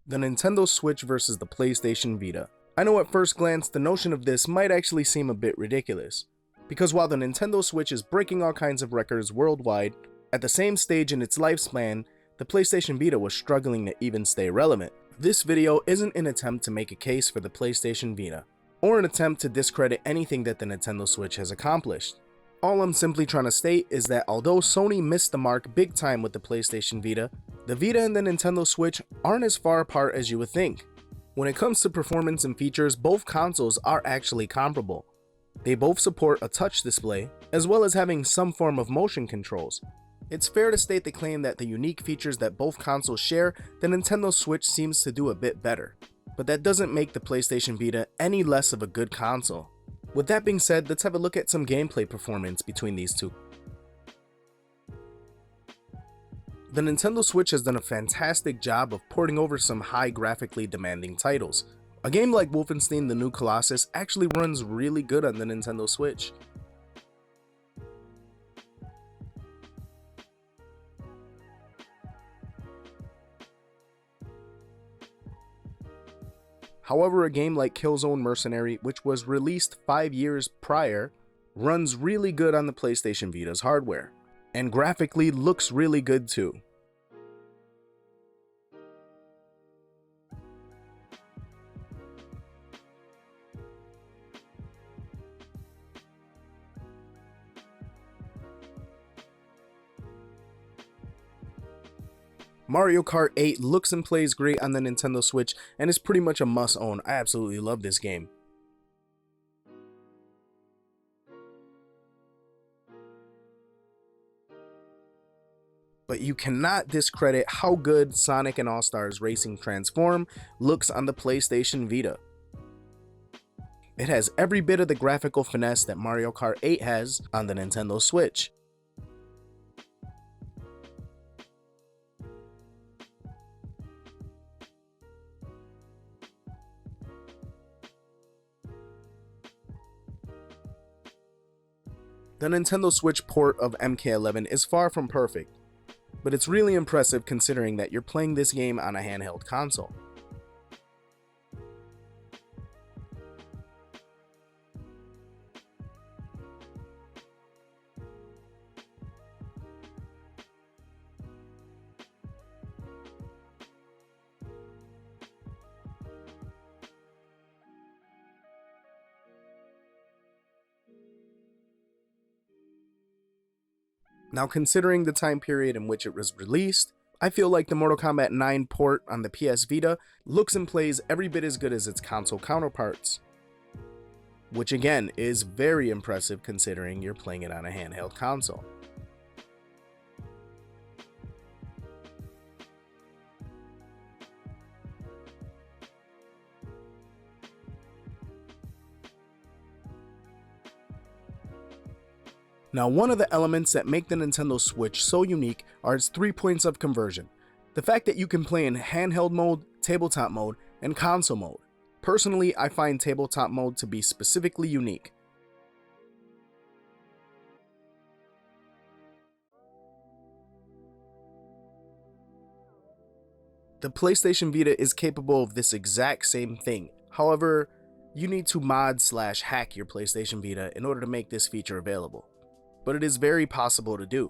The Nintendo Switch versus the PlayStation Vita. I know at first glance the notion of this might actually seem a bit ridiculous, because while the Nintendo Switch is breaking all kinds of records worldwide, at the same stage in its lifespan, the PlayStation Vita was struggling to even stay relevant. This video isn't an attempt to make a case for the PlayStation Vita, or an attempt to discredit anything that the Nintendo Switch has accomplished. All I'm simply trying to state is that although Sony missed the mark big time with the PlayStation Vita, the Vita and the Nintendo Switch aren't as far apart as you would think. When it comes to performance and features, both consoles are actually comparable. They both support a touch display, as well as having some form of motion controls. It's fair to state the claim that the unique features that both consoles share, the Nintendo Switch seems to do a bit better. But that doesn't make the PlayStation Vita any less of a good console. With that being said, let's have a look at some gameplay performance between these two. The Nintendo Switch has done a fantastic job of porting over some high graphically demanding titles. A game like Wolfenstein: The New Colossus actually runs really good on the Nintendo Switch. However, a game like Killzone Mercenary, which was released 5 years prior, runs really good on the PlayStation Vita's hardware, and graphically looks really good too. Mario Kart 8 looks and plays great on the Nintendo Switch and is pretty much a must-own. I absolutely love this game. But you cannot discredit how good Sonic and All-Stars Racing Transform looks on the PlayStation Vita. It has every bit of the graphical finesse that Mario Kart 8 has on the Nintendo Switch. The Nintendo Switch port of MK11 is far from perfect, but it's really impressive considering that you're playing this game on a handheld console. Now, considering the time period in which it was released, I feel like the Mortal Kombat 9 port on the PS Vita looks and plays every bit as good as its console counterparts, which again is very impressive considering you're playing it on a handheld console. Now, one of the elements that make the Nintendo Switch so unique are its 3 points of conversion. The fact that you can play in handheld mode, tabletop mode, and console mode. Personally, I find tabletop mode to be specifically unique. The PlayStation Vita is capable of this exact same thing. However, you need to mod/hack your PlayStation Vita in order to make this feature available. But it is very possible to do.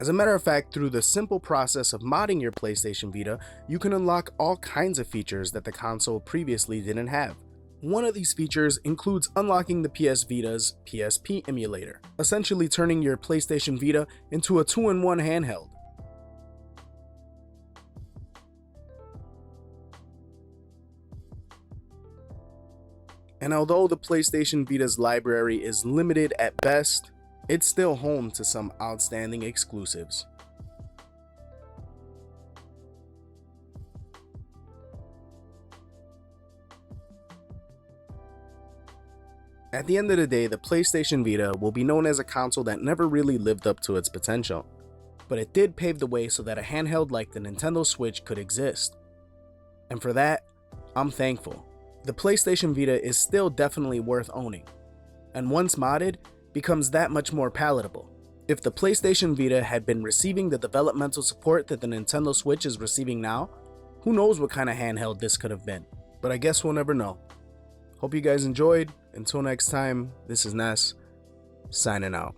As a matter of fact, through the simple process of modding your PlayStation Vita, you can unlock all kinds of features that the console previously didn't have. One of these features includes unlocking the PS Vita's PSP emulator, essentially turning your PlayStation Vita into a 2-in-1 handheld. And although the PlayStation Vita's library is limited at best, it's still home to some outstanding exclusives. At the end of the day, the PlayStation Vita will be known as a console that never really lived up to its potential, but it did pave the way so that a handheld like the Nintendo Switch could exist. And for that, I'm thankful. The PlayStation Vita is still definitely worth owning, and once modded, becomes that much more palatable. If the PlayStation Vita had been receiving the developmental support that the Nintendo Switch is receiving now, who knows what kind of handheld this could have been. But I guess we'll never know. Hope you guys enjoyed. Until next time, this is Ness, signing out.